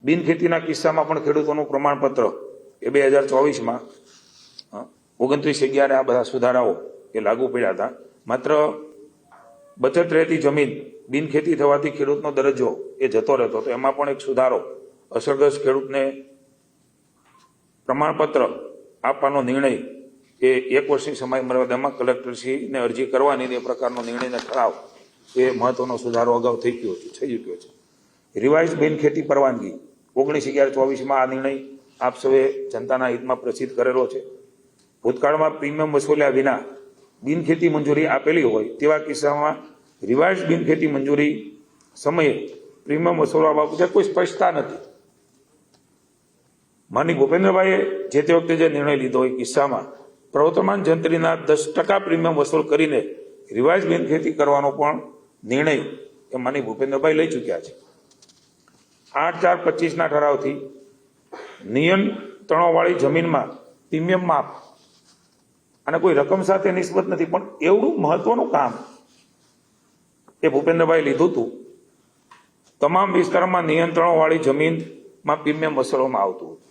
બિનખેતીના કિસ્સામાં પણ ખેડૂતોનું પ્રમાણપત્ર એ 2024માં 29/11 આ બધા સુધારાઓ એ લાગુ પડ્યા હતા. માત્ર બચત રહેતી જમીન બિનખેતી થવાથી ખેડૂતનો દરજ્જો એ જતો રહેતો, તો એમાં પણ એક સુધારો, અસરગ્રસ્ત ખેડૂતને પ્રમાણપત્ર આપવાનો નિર્ણય એ 1 વર્ષની સમય મર્યાદામાં કલેક્ટરશ્રીને અરજી કરવાની એ પ્રકારનો નિર્ણયને ઠરાવ એ મહત્વનો સુધારો અગાઉ થઈ ચૂક્યો છે. રિવાઇઝ બિનખેતી પરવાનગી 19/11/24માં આ નિર્ણય આપ સૌએ જનતાના હિતમાં પ્રસિદ્ધ કરેલો છે. ભૂતકાળમાં પ્રીમિયમ વસૂલ્યા વિના બિનખેતી મંજૂરી આપેલી હોય તેવા કિસ્સામાં રિવાઇઝ બિનખેતી મંજૂરી સમયે પ્રીમિયમ વસૂલવા બાબતે કોઈ સ્પષ્ટતા નથી. માનનીય ભૂપેન્દ્રભાઈએ જે તે વખતે જે નિર્ણય લીધો એ કિસ્સામાં પ્રવર્તમાન જંત્રીના 10% પ્રીમિયમ વસૂલ કરીને રિવાઇઝ બિનખેતી કરવાનો પણ નિર્ણય એ માનનીય ભૂપેન્દ્રભાઈ લઈ ચૂક્યા છે. 8/4/25ના ઠરાવથી નિયંત્રણોવાળી જમીનમાં પ્રીમિયમ માફ અને કોઈ રકમ સાથે નિસ્બત નથી, પણ એવડું મહત્વનું કામ એ ભૂપેન્દ્રભાઈ લીધું હતું. તમામ વિસ્તારમાં નિયંત્રણોવાળી જમીનમાં પ્રીમિયમ વસૂલવામાં આવતું હતું.